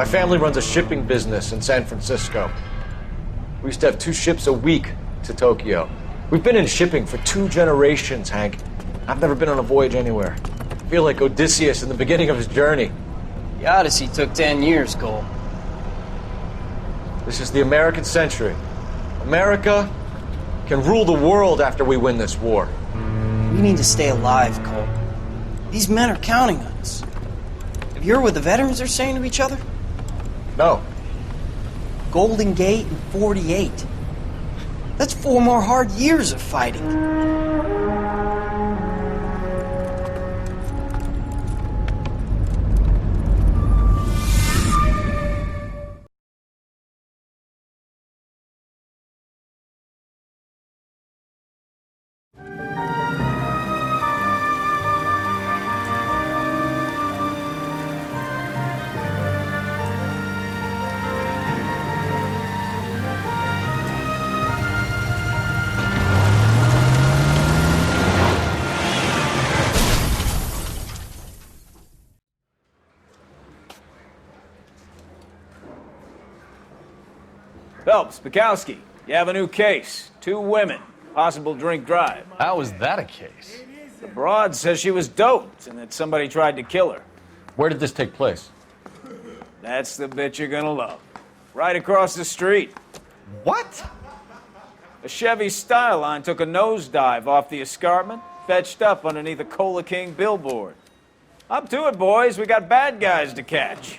My family runs a shipping business in San Francisco. We used to have 2 ships a week to Tokyo. We've been in shipping for 2 generations, Hank. I've never been on a voyage anywhere. I feel like Odysseus in the beginning of his journey. The Odyssey took 10 years, Cole. This is the American century. America can rule the world after we win this war. We need to stay alive, Cole. These men are counting on us. Have you heard what the veterans are saying to each other? No. Golden Gate in 48. That's 4 more hard years of fighting. Phelps, Bukowski, you have a new case. 2 women, possible drink drive. How is that a case? The broad says she was doped and that somebody tried to kill her. Where did this take place? That's the bit you're gonna love. Right across the street. What? A Chevy Styline took a nosedive off the escarpment, fetched up underneath a Cola King billboard. Up to it, boys. We got bad guys to catch.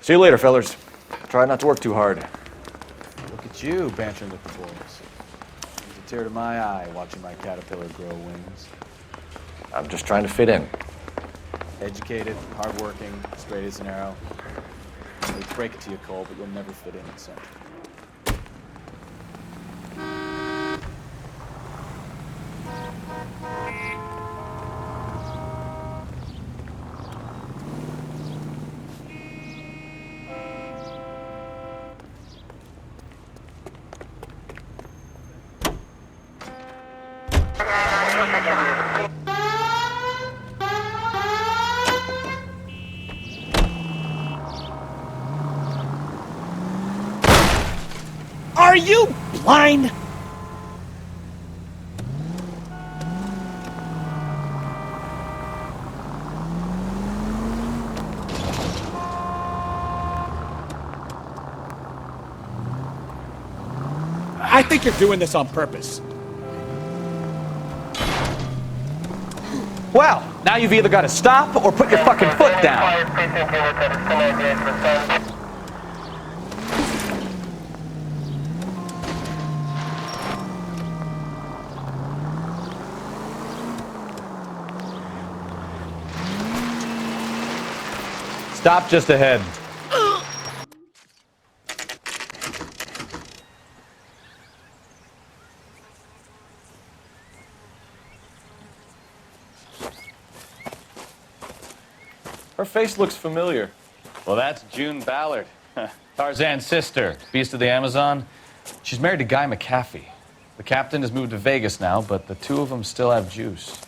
See you later, fellas. Try not to work too hard. Look at you, bantering with the boys. There's a tear to my eye watching my caterpillar grow wings. I'm just trying to fit in. Educated, hardworking, straight as an arrow. I hate to break it to you, Cole, but you'll never fit in the Central. Are you blind? I think you're doing this on purpose. Well, now you've either got to stop or put your fucking foot down. Stop just ahead. Her face looks familiar. Well, that's June Ballard, Tarzan's sister, beast of the Amazon. She's married to Guy McAfee. The captain has moved to Vegas now, but the 2 of them still have juice.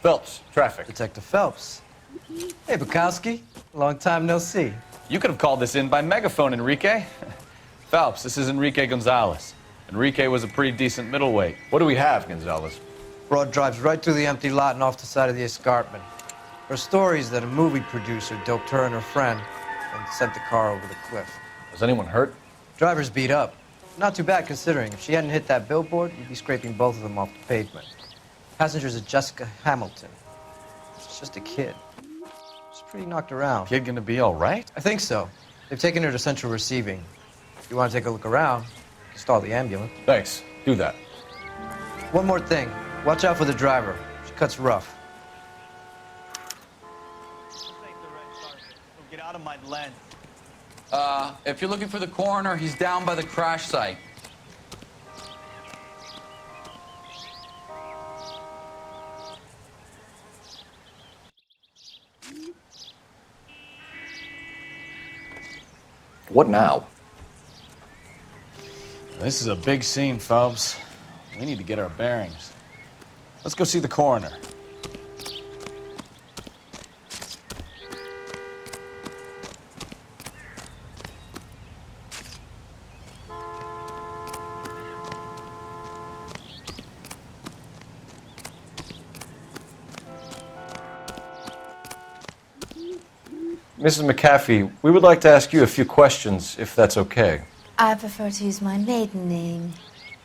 Phelps, traffic. Detective Phelps. Hey, Bukowski. Long time no see. You could have called this in by megaphone, Enrique. Phelps, this is Enrique Gonzalez. Enrique was a pretty decent middleweight. What do we have, Gonzalez? Broad drives right through the empty lot and off the side of the escarpment. Her story is that a movie producer doped her and her friend and sent the car over the cliff. Was anyone hurt? Driver's beat up. Not too bad considering. If she hadn't hit that billboard, you'd be scraping both of them off the pavement. Passenger's a Jessica Hamilton. She's just a kid. She's pretty knocked around. Kid gonna be all right? I think so. They've taken her to central receiving. If you want to take a look around, you can stall the ambulance. Thanks. Do that. One more thing. Watch out for the driver. She cuts rough. Get out of my lens. If you're looking for the coroner, he's down by the crash site. What now? This is a big scene, Phelps. We need to get our bearings. Let's go see the coroner. Mrs. McAfee, we would like to ask you a few questions, if that's okay. I prefer to use my maiden name,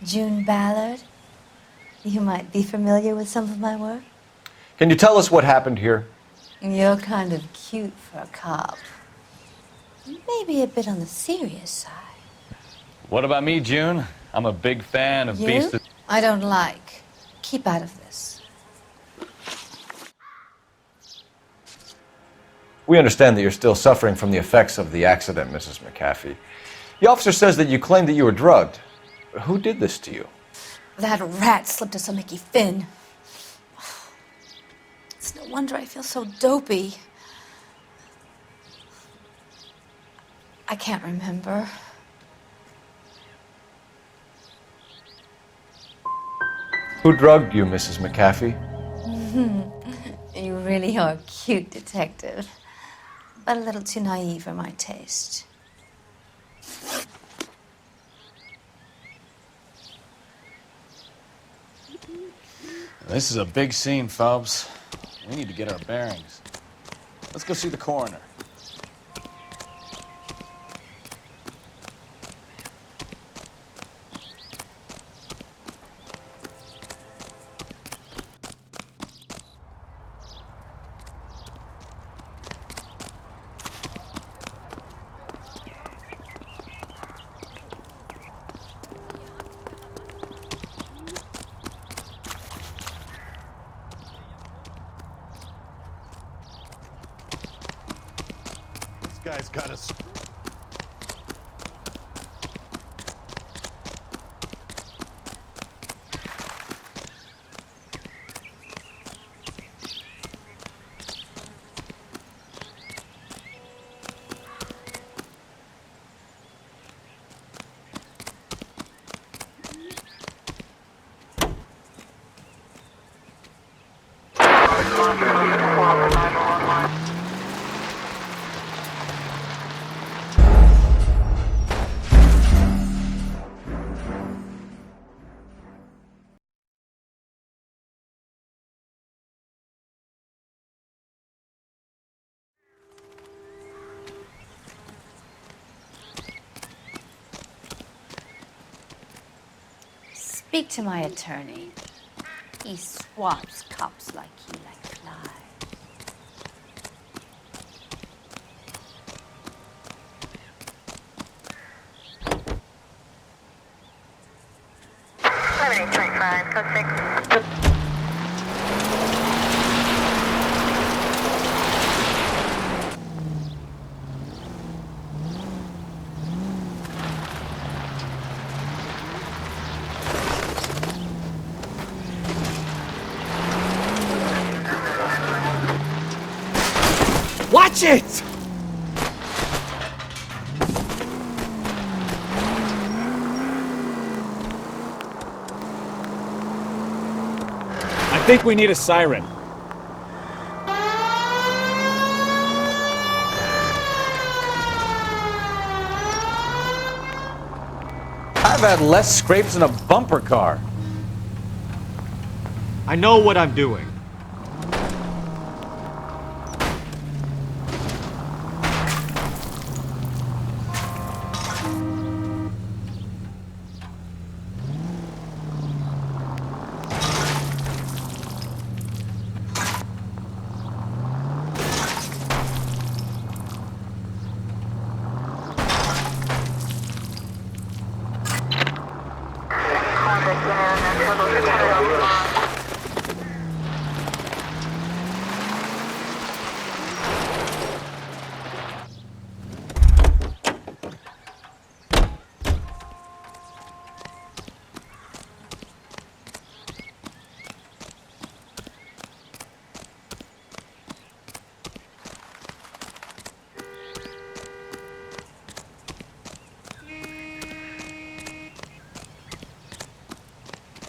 June Ballard. You might be familiar with some of my work. Can you tell us what happened here? You're kind of cute for a cop. Maybe a bit on the serious side. What about me, June? I'm a big fan of You? Beast of... I don't like. Keep out of this. We understand that you're still suffering from the effects of the accident, Mrs. McAfee. The officer says that you claimed that you were drugged. Who did this to you? That rat slipped us a Mickey Finn. It's no wonder I feel so dopey. I can't remember. Who drugged you, Mrs. McAfee? You really are a cute detective, but a little too naive for my taste. This is a big scene, Phelps. We need to get our bearings. Let's go see the coroner. Guy's got us. Speak to my attorney. He swaps cops like you like flies. Watch it! I think we need a siren. I've had less scrapes than a bumper car. I know what I'm doing.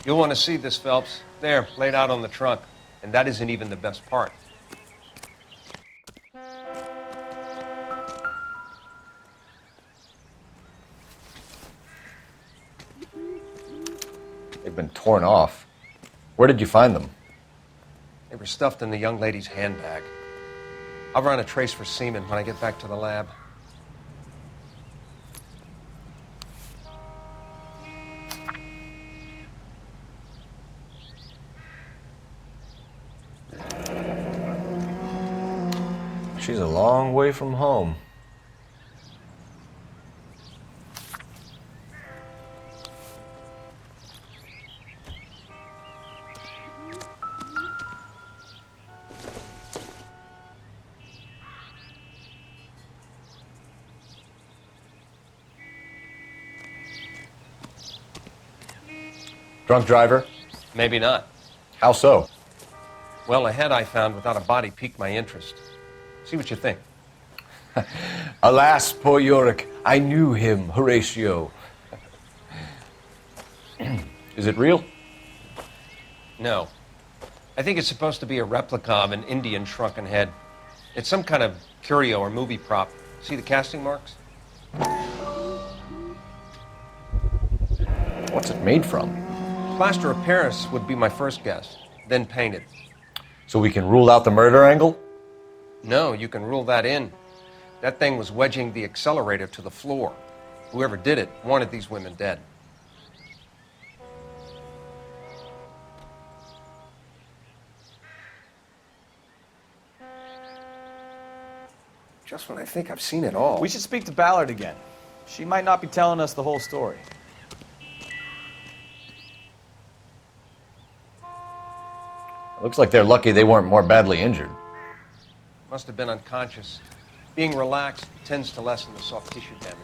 You'll want to see this, Phelps. There, laid out on the trunk. And that isn't even the best part. They've been torn off. Where did you find them? They were stuffed in the young lady's handbag. I'll run a trace for semen when I get back to the lab. She's a long way from home. Drunk driver? Maybe not. How so? Well, a head I found without a body piqued my interest. See what you think. Alas, poor Yorick, I knew him, Horatio. Is it real? No. I think it's supposed to be a replica of an Indian shrunken head. It's some kind of curio or movie prop. See the casting marks? What's it made from? Plaster of Paris would be my first guess, then painted. So we can rule out the murder angle? No, you can rule that in. That thing was wedging the accelerator to the floor. Whoever did it wanted these women dead. Just when I think I've seen it all. We should speak to Ballard again. She might not be telling us the whole story. Looks like they're lucky they weren't more badly injured. Must have been unconscious. Being relaxed tends to lessen the soft tissue damage.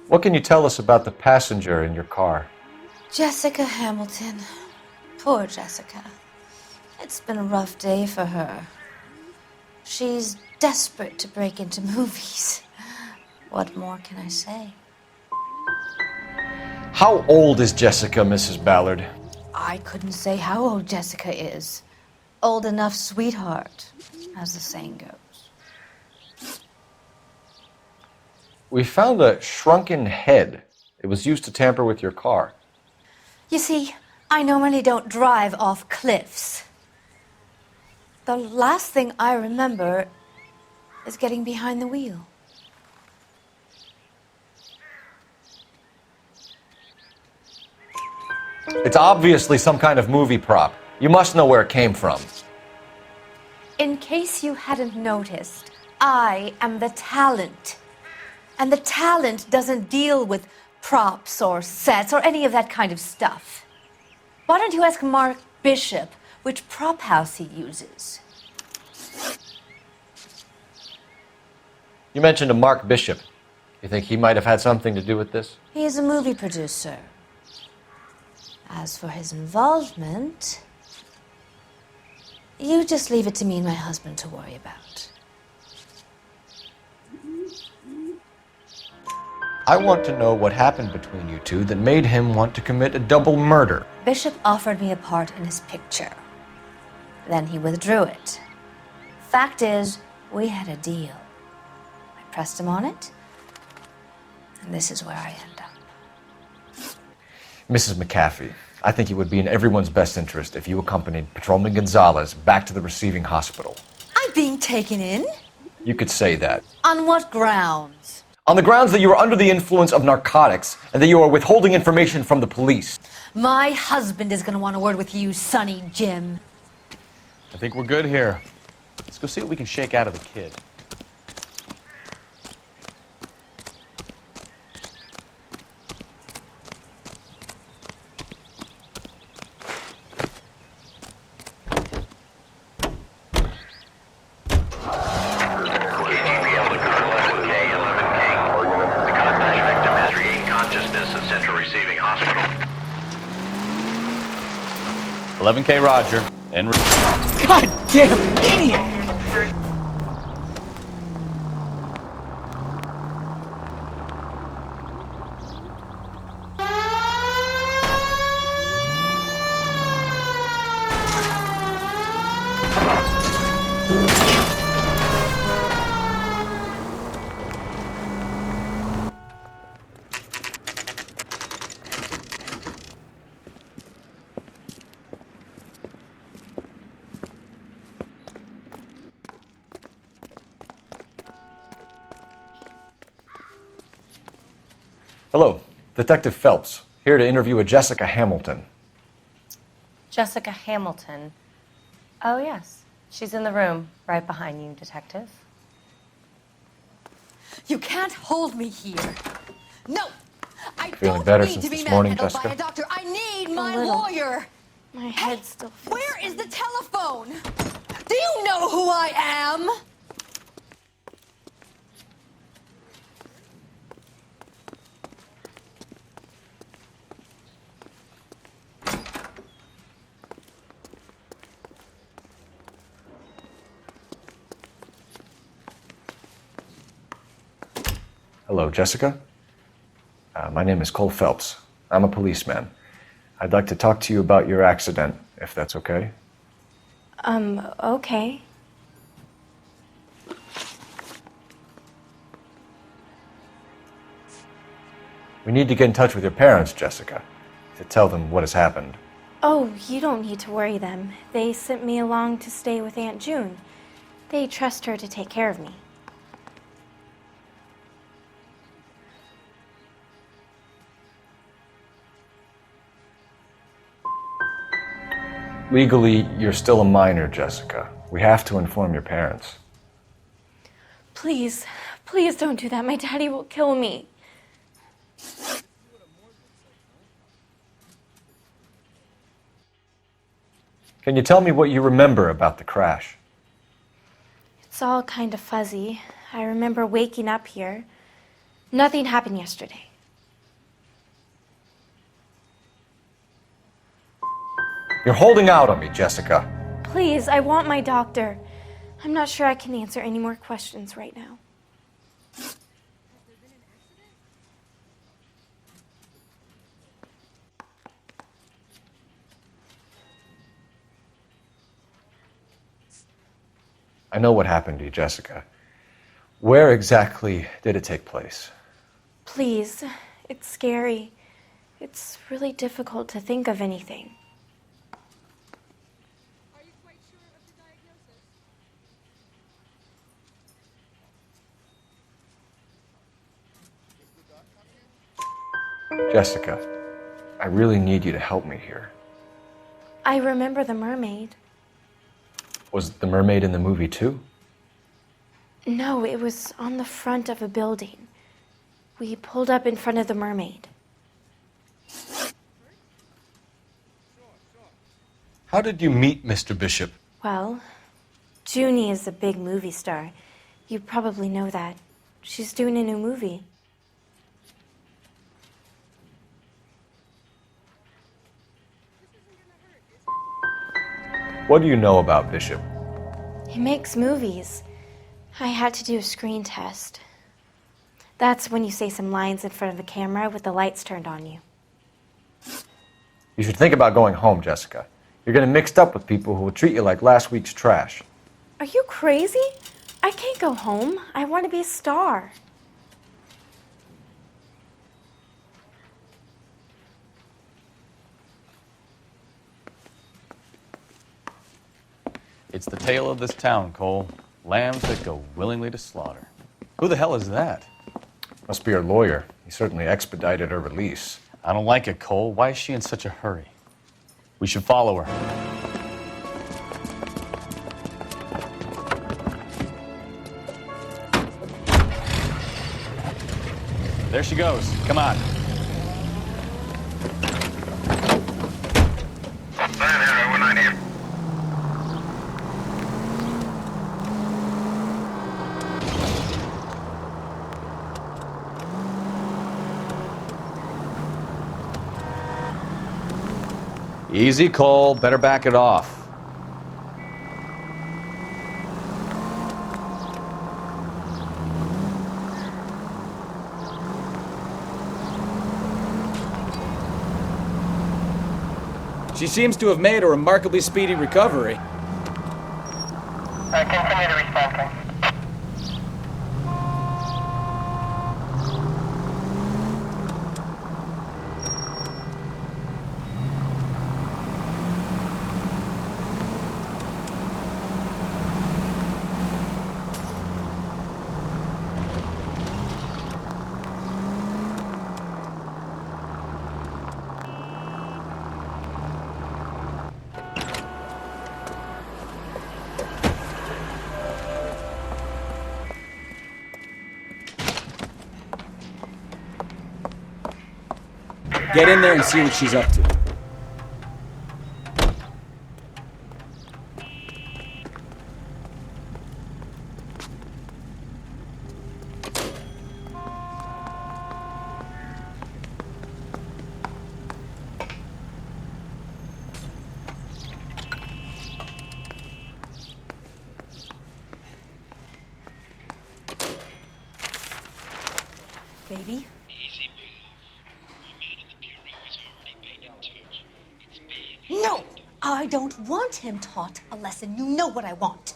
What can you tell us about the passenger in your car? Jessica Hamilton. Poor Jessica. It's been a rough day for her. She's desperate to break into movies. What more can I say? How old is Jessica, Mrs. Ballard? I couldn't say how old Jessica is. Old enough, sweetheart, as the saying goes. We found a shrunken head. It was used to tamper with your car. You see, I normally don't drive off cliffs. The last thing I remember is getting behind the wheel. It's obviously some kind of movie prop. You must know where it came from. In case you hadn't noticed, I am the talent. And the talent doesn't deal with props or sets or any of that kind of stuff. Why don't you ask Mark Bishop which prop house he uses? You mentioned a Mark Bishop. You think he might have had something to do with this? He is a movie producer. As for his involvement, you just leave it to me and my husband to worry about. I want to know what happened between you two that made him want to commit a double murder. Bishop offered me a part in his picture. Then he withdrew it. Fact is, we had a deal. I pressed him on it, and this is where I end up. Mrs. McAfee, I think it would be in everyone's best interest if you accompanied Patrolman Gonzalez back to the receiving hospital. I'm being taken in? You could say that. On what grounds? On the grounds that you are under the influence of narcotics and that you are withholding information from the police. My husband is going to want a word with you, Sonny Jim. I think we're good here. Let's go see what we can shake out of the kid. 11K Roger. En route. God damn idiot! Hello, Detective Phelps, here to interview a Jessica Hamilton. Jessica Hamilton. Oh, yes. She's in the room right behind you, Detective. You can't hold me here. No! I Feeling don't better need since to be this morning, manhandled by Jessica? a doctor. I need my little. lawyer. My head still feels... Where is the telephone? Do you know who I am? Hello, Jessica. My name is Cole Phelps. I'm a policeman. I'd like to talk to you about your accident, if that's okay. Okay. We need to get in touch with your parents, Jessica, to tell them what has happened. Oh, you don't need to worry them. They sent me along to stay with Aunt June. They trust her to take care of me. Legally, you're still a minor, Jessica. We have to inform your parents. Please, please don't do that. My daddy will kill me. Can you tell me what you remember about the crash? It's all kind of fuzzy. I remember waking up here. Nothing happened yesterday. You're holding out on me, Jessica. Please, I want my doctor. I'm not sure I can answer any more questions right now. I know what happened to you, Jessica. Where exactly did it take place? Please, it's scary. It's really difficult to think of anything. Jessica, I really need you to help me here. I remember the mermaid. Was the mermaid in the movie too? No, it was on the front of a building. We pulled up in front of the mermaid. How did you meet Mr. Bishop? Well, Junie is a big movie star. You probably know that. She's doing a new movie. What do you know about Bishop? He makes movies. I had to do a screen test. That's when you say some lines in front of the camera with the lights turned on you. You should think about going home, Jessica. You're getting mixed up with people who will treat you like last week's trash. Are you crazy? I can't go home. I want to be a star. It's the tale of this town, Cole. Lambs that go willingly to slaughter. Who the hell is that? Must be her lawyer. He certainly expedited her release. I don't like it, Cole. Why is she in such a hurry? We should follow her. There she goes. Come on. Easy, Cole. Better back it off. She seems to have made a remarkably speedy recovery. Continue to respond, King. Get in there and see what she's up to. Baby? No! I don't want him taught a lesson. You know what I want.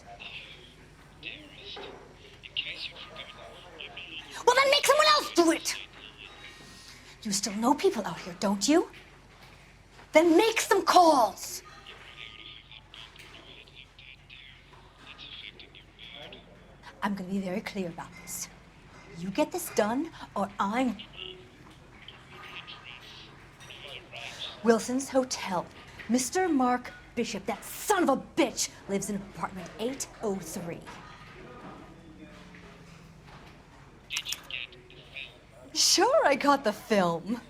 Well, then make someone else do it! You still know people out here, don't you? Then make some calls! I'm gonna be very clear about this. You get this done, or I'm... Wilson's Hotel. Mr. Mark Bishop, that son of a bitch, lives in apartment 803. Sure, I got the film.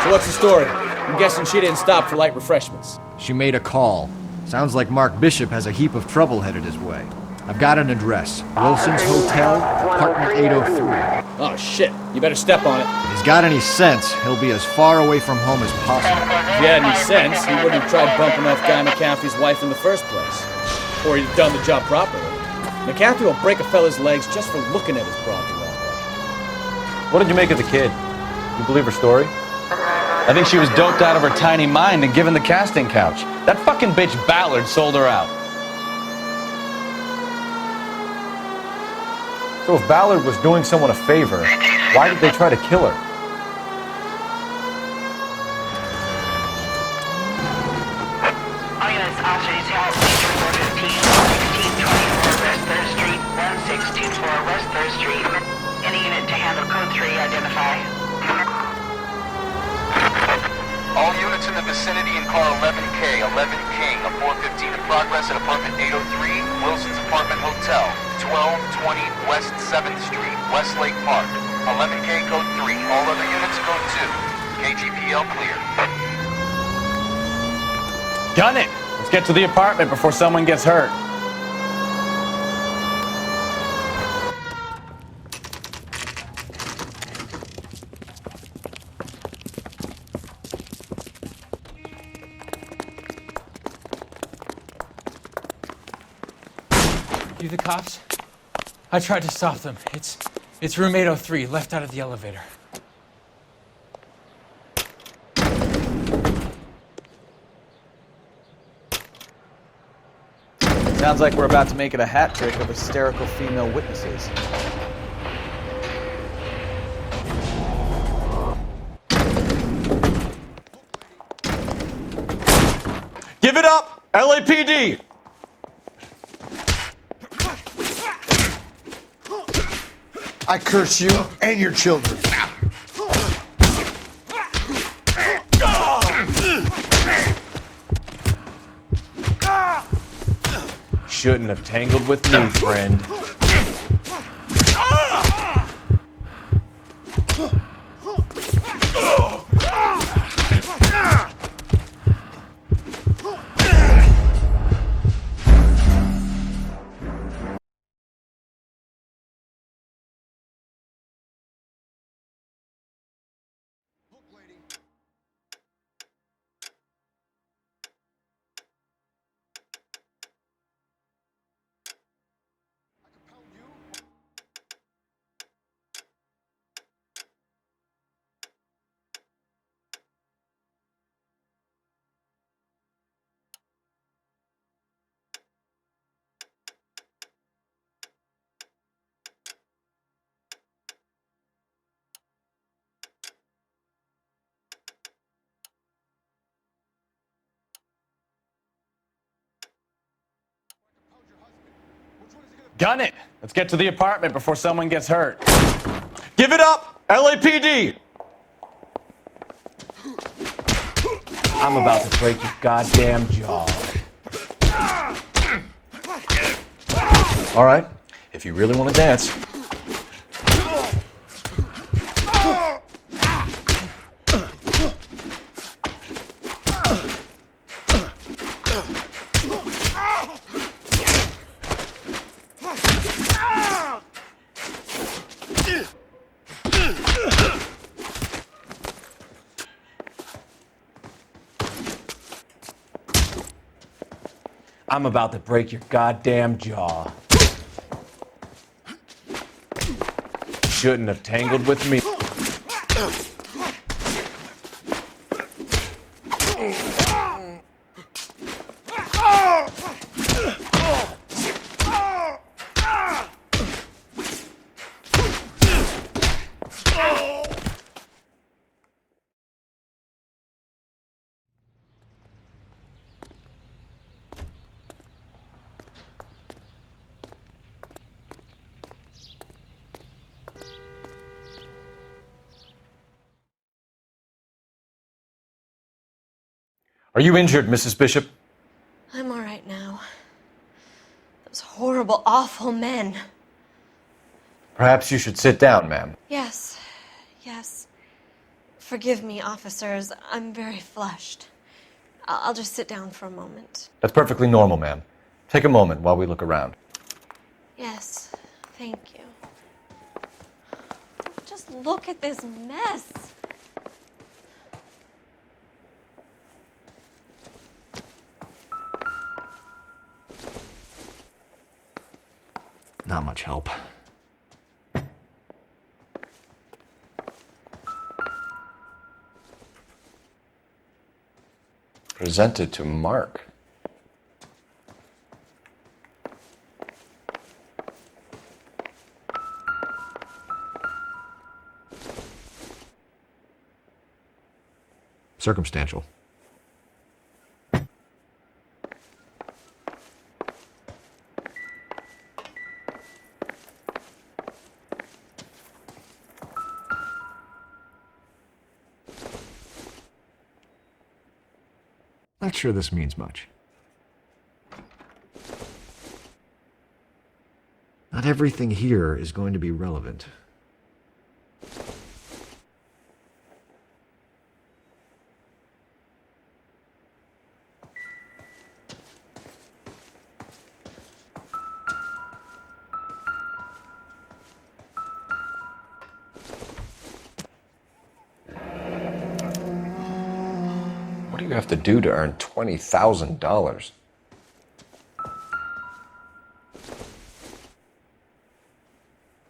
So what's the story? I'm guessing she didn't stop for light refreshments. She made a call. Sounds like Mark Bishop has a heap of trouble headed his way. I've got an address. Wilson's Hotel, apartment 803. Oh, shit. You better step on it. If he's got any sense, he'll be as far away from home as possible. If he had any sense, he wouldn't have tried bumping off Guy McCaffrey's wife in the first place. Or he'd have done the job properly. McCaffrey will break a fella's legs just for looking at his broad the wrong way. What did you make of the kid? You believe her story? I think she was doped out of her tiny mind and given the casting couch. That fucking bitch Ballard sold her out. So if Ballard was doing someone a favor, why did they try to kill her? All units, officer detail, Major 415, 1624 West 3rd Street, 1624 West 3rd Street. Any unit to handle code 3, identify. All units in the vicinity in car 11K, 11 King, a 415 in progress at apartment 803, Wilson's Apartment Hotel, 1220 West 7th Street, Westlake Park. 11K code 3, all other units code 2. KGPL clear. Gun it! Let's get to the apartment before someone gets hurt. You the cops? I tried to stop them. It's room 803, left out of the elevator. Sounds like we're about to make it a hat trick of hysterical female witnesses. Give it up! LAPD! I curse you and your children. Shouldn't have tangled with me, friend. Gun it! Let's get to the apartment before someone gets hurt. Give it up! LAPD! I'm about to break your goddamn jaw. All right, if you really want to dance. I'm about to break your goddamn jaw. Shouldn't have tangled with me. Are you injured, Mrs. Bishop? I'm all right now. Those horrible, awful men. Perhaps you should sit down, ma'am. Yes, yes. Forgive me, officers. I'm very flushed. I'll just sit down for a moment. That's perfectly normal, ma'am. Take a moment while we look around. Yes, thank you. Just look at this mess. Not much help. Presented to Mark. Circumstantial. Not sure this means much. Not everything here is going to be relevant. What do you have to do to earn $20,000?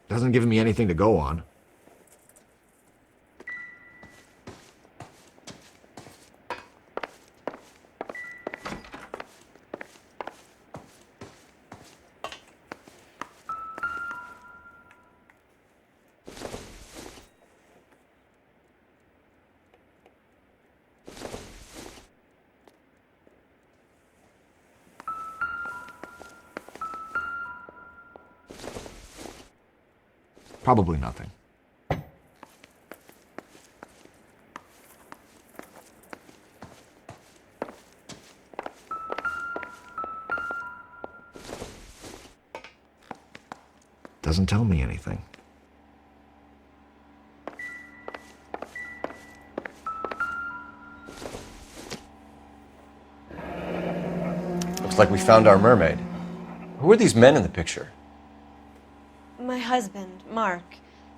Doesn't give me anything to go on. Probably nothing. Doesn't tell me anything. Looks like we found our mermaid. Who are these men in the picture? My husband, Mark,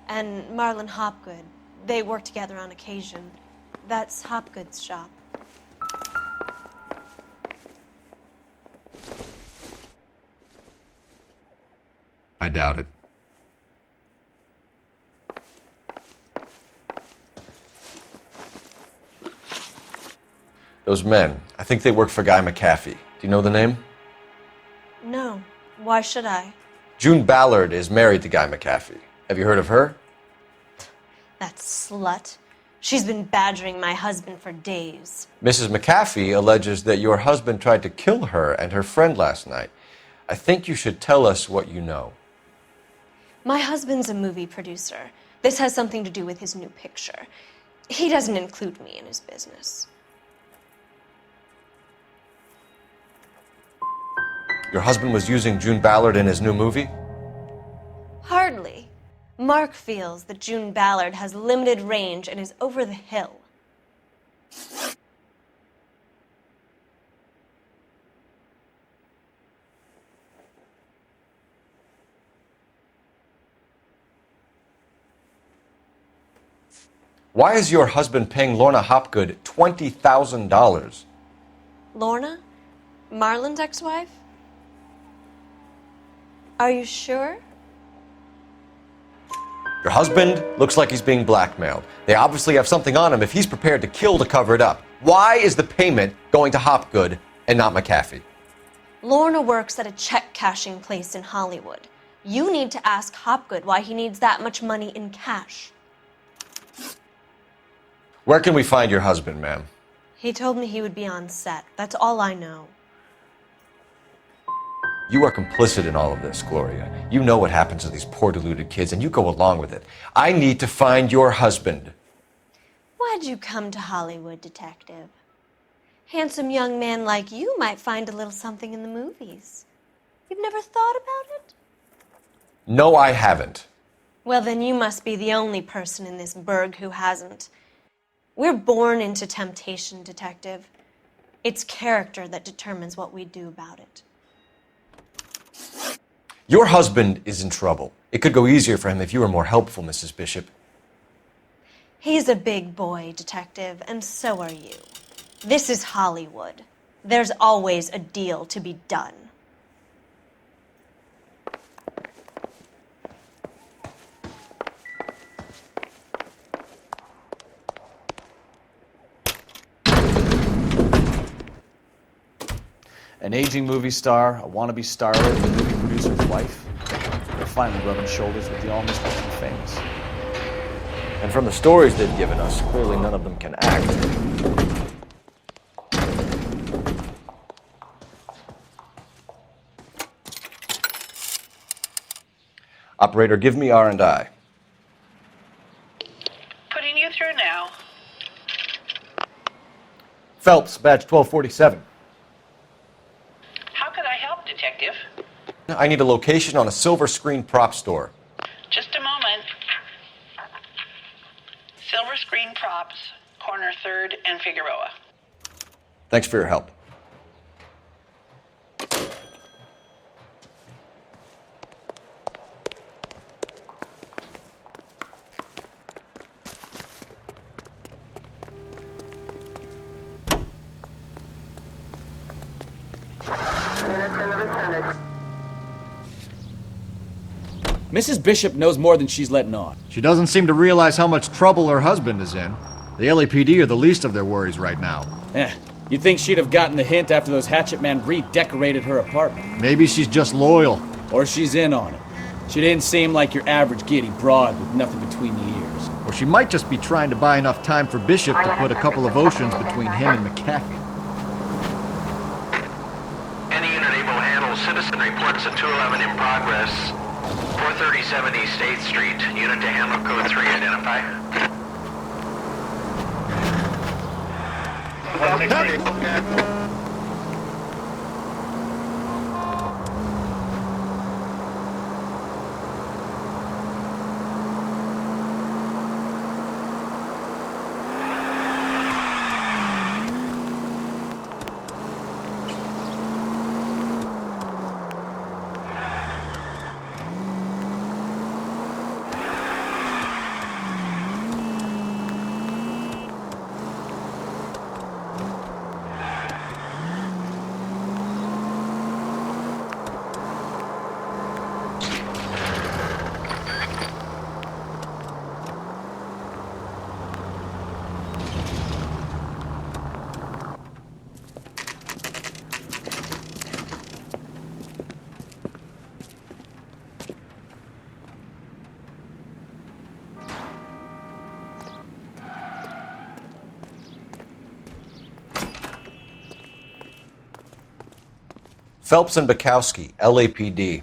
and Marlon Hopgood. They work together on occasion. That's Hopgood's shop. I doubt it. Those men, I think they work for Guy McAfee. Do you know the name? No. Why should I? June Ballard is married to Guy McAfee. Have you heard of her? That slut. She's been badgering my husband for days. Mrs. McAfee alleges that your husband tried to kill her and her friend last night. I think you should tell us what you know. My husband's a movie producer. This has something to do with his new picture. He doesn't include me in his business. Your husband was using June Ballard in his new movie? Hardly. Mark feels that June Ballard has limited range and is over the hill. Why is your husband paying Lorna Hopgood $20,000? Lorna? Marlon's ex-wife? Are you sure? Your husband looks like he's being blackmailed. They obviously have something on him if he's prepared to kill to cover it up. Why is the payment going to Hopgood and not McAfee? Lorna works at a check-cashing place in Hollywood. You need to ask Hopgood why he needs that much money in cash. Where can we find your husband, ma'am? He told me he would be on set. That's all I know. You are complicit in all of this, Gloria. You know what happens to these poor deluded kids, and you go along with it. I need to find your husband. Why'd you come to Hollywood, detective? Handsome young man like you might find a little something in the movies. You've never thought about it? No, I haven't. Well, then you must be the only person in this burg who hasn't. We're born into temptation, detective. It's character that determines what we do about it. Your husband is in trouble. It could go easier for him if you were more helpful, Mrs. Bishop. He's a big boy, detective, and so are you. This is Hollywood. There's always a deal to be done. An aging movie star, a wannabe starlet, and a movie producer's wife. They're finally rubbing shoulders with the almost famous. And from the stories they've given us, clearly none of them can act. Operator, give me R&I. Putting you through now. Phelps, badge 1247. How could I help, Detective? I need a location on a silver screen prop store. Just a moment. Silver Screen Props, corner 3rd and Figueroa. Thanks for your help. Mrs. Bishop knows more than she's letting on. She doesn't seem to realize how much trouble her husband is in. The LAPD are the least of their worries right now. You'd think she'd have gotten the hint after those hatchet men redecorated her apartment. Maybe she's just loyal. Or she's in on it. She didn't seem like your average giddy broad with nothing between the ears. Or she might just be trying to buy enough time for Bishop to put a couple of oceans between him and McAfee. Any unit able to handle citizen reports at 211 in progress. 437 East 8th Street. Unit to handle code 3. Identify. Phelps and Bukowski, LAPD.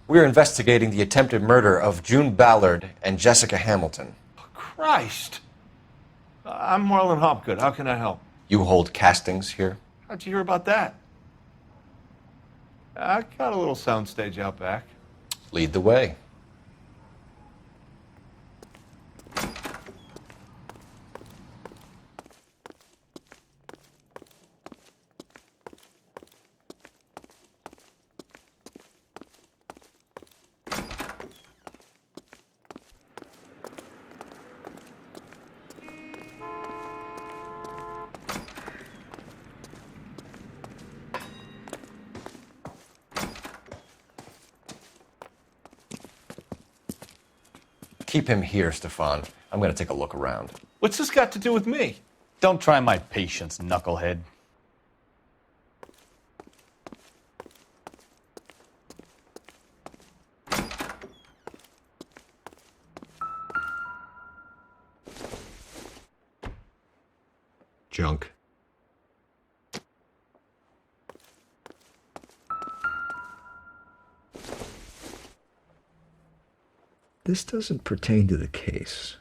We're investigating the attempted murder of June Ballard and Jessica Hamilton. Christ! I'm Marlon Hopgood. How can I help? You hold castings here? How'd you hear about that? I got a little soundstage out back. Lead the way. Keep him here, Stefan. I'm going to take a look around. What's this got to do with me? Don't try my patience, knucklehead. Junk. This doesn't pertain to the case.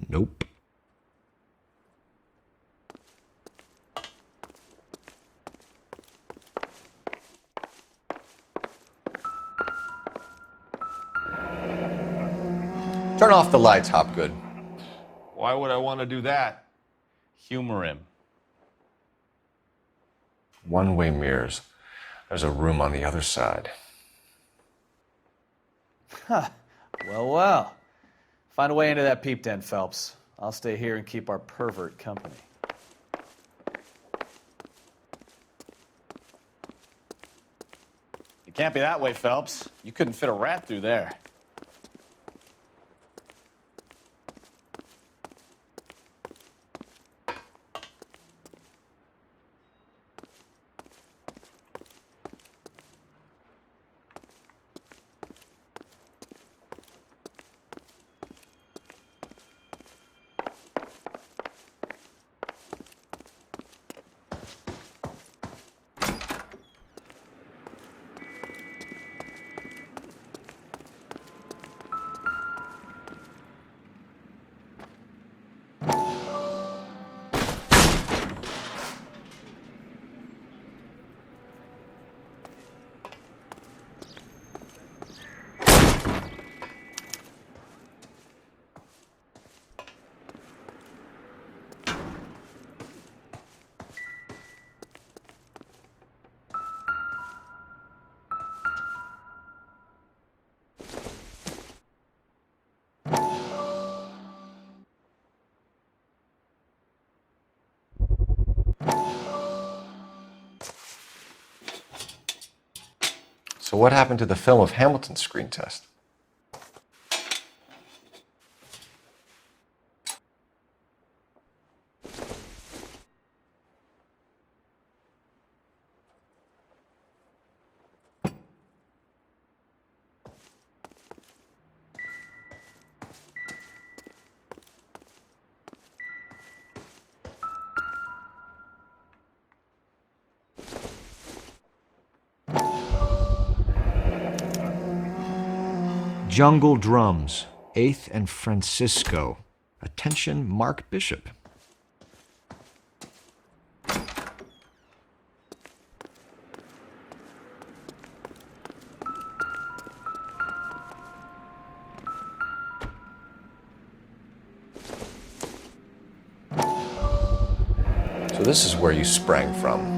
Nope. Turn off the lights, Hopgood. Why would I want to do that? Humor him. One-way mirrors. There's a room on the other side. Huh. Well, well. Find a way into that peep den, Phelps. I'll stay here and keep our pervert company. It can't be that way, Phelps. You couldn't fit a rat through there. So what happened to the film of Hamilton's screen test? Jungle Drums, 8th and Francisco. Attention, Mark Bishop. So this is where you sprang from.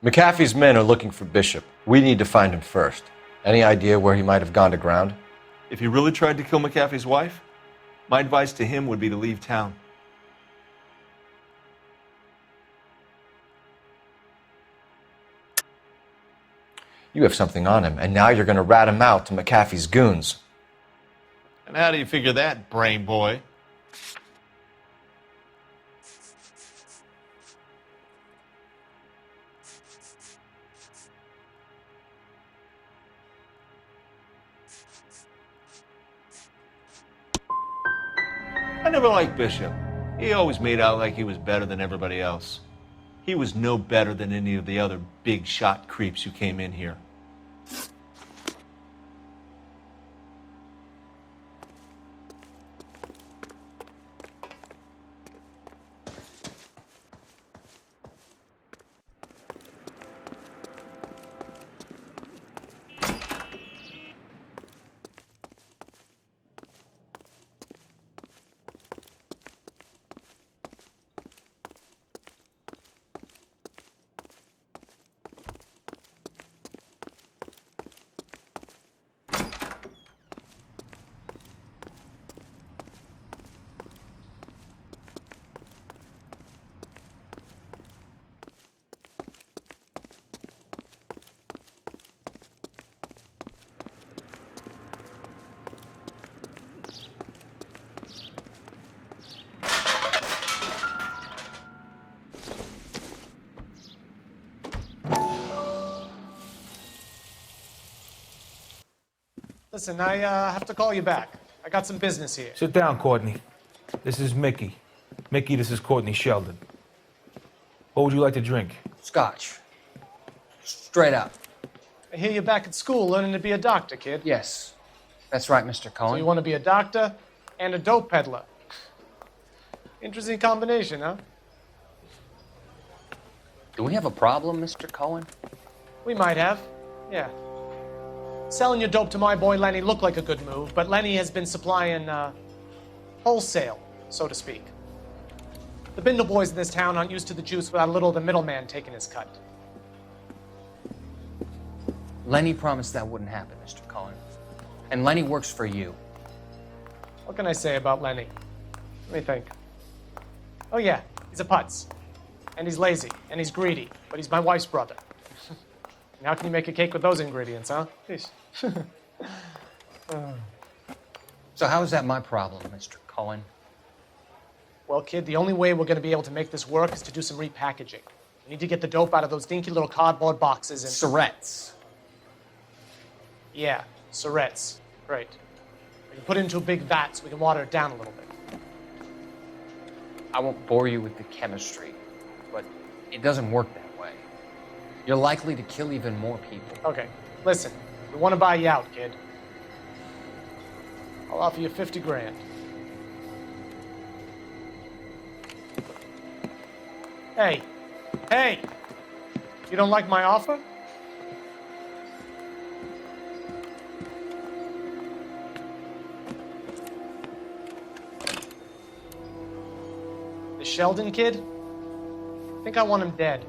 McAfee's men are looking for Bishop. We need to find him first. Any idea where he might have gone to ground? If he really tried to kill McAfee's wife, my advice to him would be to leave town. You have something on him, and now you're going to rat him out to McAfee's goons. And how do you figure that, brain boy? I never liked Bishop. He always made out like he was better than everybody else. He was no better than any of the other big shot creeps who came in here. Listen, I have to call you back. I got some business here. Sit down, Courtney. This is Mickey. Mickey, this is Courtney Sheldon. What would you like to drink? Scotch. Straight up. I hear you're back at school learning to be a doctor, kid. Yes. That's right, Mr. Cohen. So you want to be a doctor and a dope peddler. Interesting combination, huh? Do we have a problem, Mr. Cohen? We might have, yeah. Selling your dope to my boy Lenny looked like a good move, but Lenny has been supplying, wholesale, so to speak. The Bindle boys in this town aren't used to the juice without a little of the middleman taking his cut. Lenny promised that wouldn't happen, Mr. Cohen. And Lenny works for you. What can I say about Lenny? Let me think. Oh yeah, he's a putz. And he's lazy, and he's greedy, but he's my wife's brother. And how can you make a cake with those ingredients, huh? Jeez. So how is that my problem, Mr. Cohen? Well, kid, the only way we're going to be able to make this work is to do some repackaging. We need to get the dope out of those dinky little cardboard boxes and... Surrettes. Yeah, Surrettes. Great. We can put it into a big vat so we can water it down a little bit. I won't bore you with the chemistry, but it doesn't work that way. You're likely to kill even more people. Okay, listen. We want to buy you out, kid. I'll offer you 50 grand. Hey. Hey! You don't like my offer? The Sheldon kid? I think I want him dead.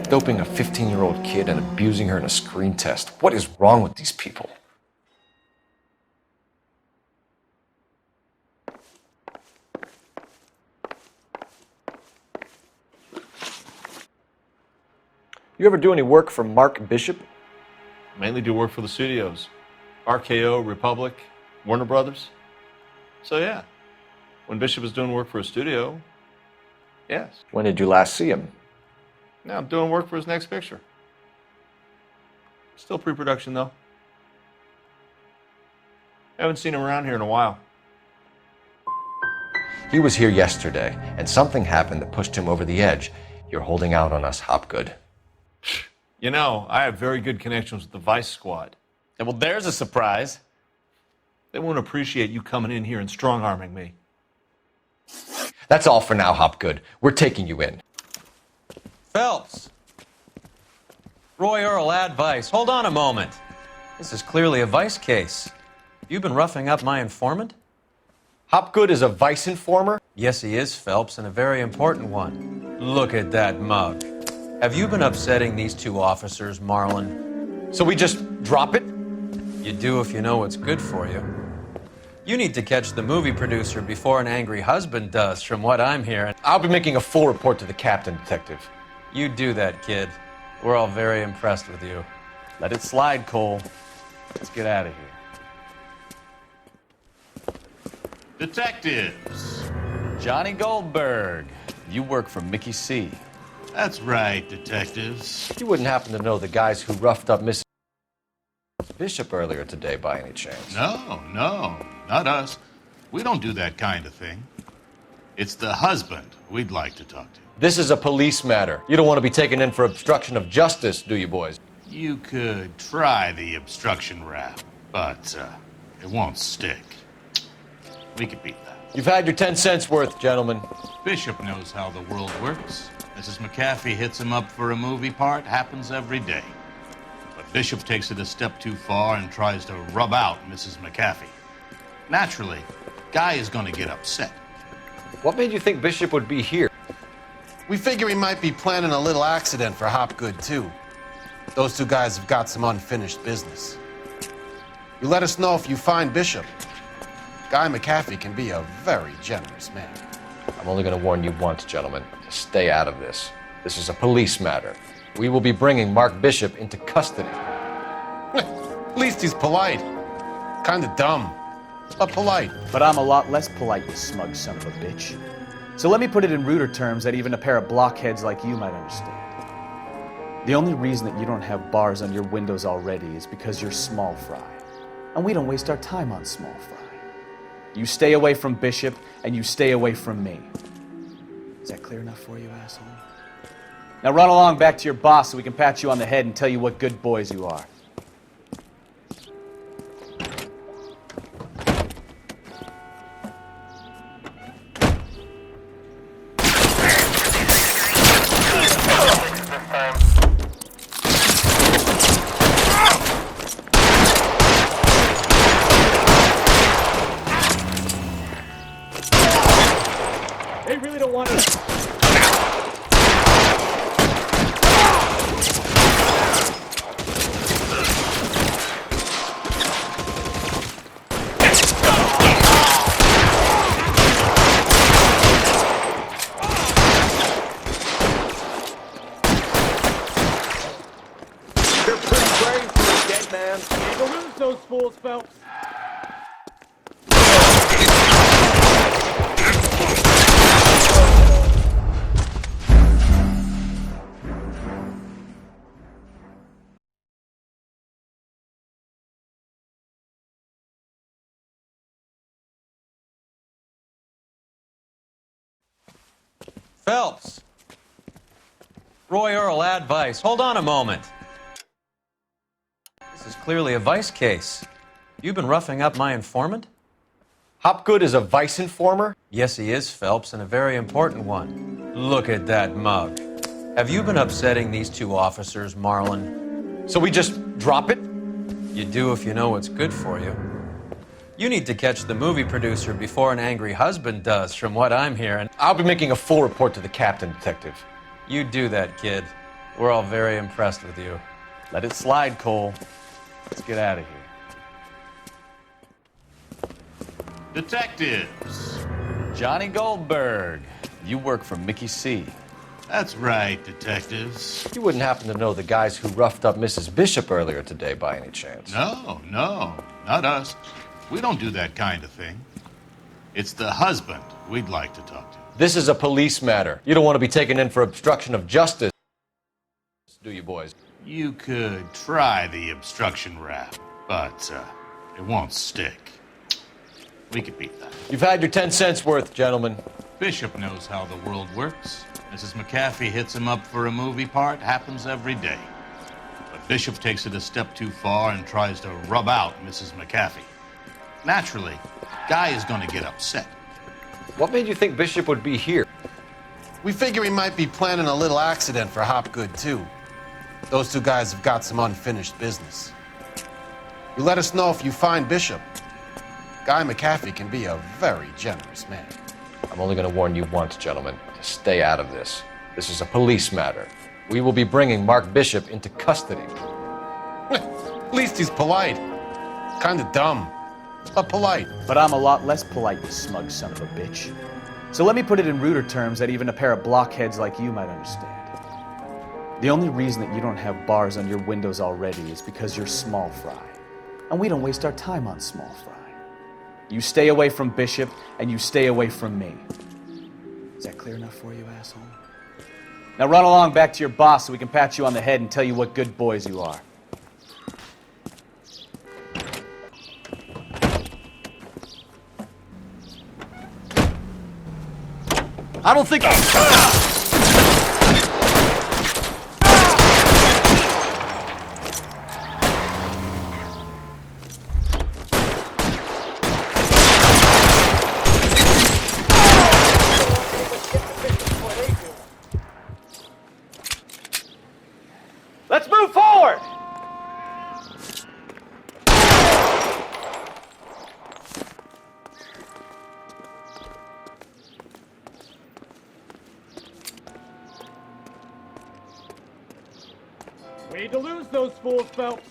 Doping a 15-year-old kid and abusing her in a screen test. What is wrong with these people? You ever do any work for Mark Bishop? Mainly do work for the studios. RKO, Republic, Warner Brothers. So yeah, when Bishop was doing work for a studio, yes. When did you last see him? Now I'm doing work for his next picture. Still pre-production though. Haven't seen him around here in a while. He was here yesterday, and something happened that pushed him over the edge. You're holding out on us, Hopgood. You know, I have very good connections with the Vice Squad. Yeah, well, there's a surprise. They won't appreciate you coming in here and strong-arming me. That's all for now, Hopgood. We're taking you in. Phelps. Roy Earl, advice. Hold on a moment. This is clearly a vice case. You've been roughing up my informant? Hopgood is a vice informer? Yes, he is, Phelps, and a very important one. Look at that mug. Have you been upsetting these two officers, Marlin? So we just drop it? You do if you know what's good for you. You need to catch the movie producer before an angry husband does, from what I'm hearing. I'll be making a full report to the captain, Detective. You do that, kid. We're all very impressed with you. Let it slide, Cole. Let's get out of here. Detectives. Johnny Goldberg. You work for Mickey C. That's right, detectives. You wouldn't happen to know the guys who roughed up Mrs. Bishop earlier today by any chance? No, not us. We don't do that kind of thing. It's the husband we'd like to talk to. This is a police matter. You don't want to be taken in for obstruction of justice, do you, boys? You could try the obstruction rap, but it won't stick. We could beat that. You've had your 10 cents worth, gentlemen. Bishop knows how the world works. Mrs. McAfee hits him up for a movie part, happens every day. But Bishop takes it a step too far and tries to rub out Mrs. McAfee. Naturally, Guy is going to get upset. What made you think Bishop would be here? We figure he might be planning a little accident for Hopgood, too. Those two guys have got some unfinished business. You let us know if you find Bishop. Guy McAfee can be a very generous man. I'm only going to warn you once, gentlemen. To stay out of this. This is a police matter. We will be bringing Mark Bishop into custody. At least he's polite. Kind of dumb, but polite. But I'm a lot less polite, you smug son of a bitch. So let me put it in ruder terms that even a pair of blockheads like you might understand. The only reason that you don't have bars on your windows already is because you're small fry. And we don't waste our time on small fry. You stay away from Bishop, and you stay away from me. Is that clear enough for you, asshole? Now run along back to your boss so we can pat you on the head and tell you what good boys you are. They really don't want to... You're pretty brave for a dead man. Don't lose those fools, Phelps. Phelps. Roy Earl, advice. Hold on a moment. This is clearly a vice case. You've been roughing up my informant? Hopgood is a vice informer? Yes, he is, Phelps, and a very important one. Look at that mug. Have you been upsetting these two officers, Marlin? So we just drop it? You do if you know what's good for you. You need to catch the movie producer before an angry husband does, from what I'm hearing. I'll be making a full report to the captain, Detective. You do that, kid. We're all very impressed with you. Let it slide, Cole. Let's get out of here. Detectives. Johnny Goldberg. You work for Mickey C. That's right, detectives. You wouldn't happen to know the guys who roughed up Mrs. Bishop earlier today by any chance? No, not us. We don't do that kind of thing. It's the husband we'd like to talk to. This is a police matter. You don't want to be taken in for obstruction of justice, do you, boys? You could try the obstruction rap, but it won't stick. We could beat that. You've had your 10 cents worth, gentlemen. Bishop knows how the world works. Mrs. McAfee hits him up for a movie part. Happens every day. But Bishop takes it a step too far and tries to rub out Mrs. McAfee. Naturally, Guy is going to get upset. What made you think Bishop would be here? We figure he might be planning a little accident for Hopgood, too. Those two guys have got some unfinished business. You let us know if you find Bishop. Guy McAfee can be a very generous man. I'm only going to warn you once, gentlemen, to stay out of this. This is a police matter. We will be bringing Mark Bishop into custody. At least he's polite. Kind of dumb, but polite. But I'm a lot less polite, you smug son of a bitch. So let me put it in ruder terms that even a pair of blockheads like you might understand. The only reason that you don't have bars on your windows already is because you're small fry. And we don't waste our time on small fry. You stay away from Bishop, and you stay away from me. Is that clear enough for you, asshole? Now run along back to your boss so we can pat you on the head and tell you what good boys you are. I don't think Let's move forward! We need to lose those fools, Phelps.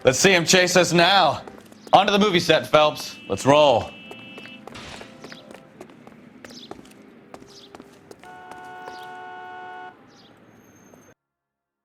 Let's see him chase us now. On to the movie set, Phelps. Let's roll.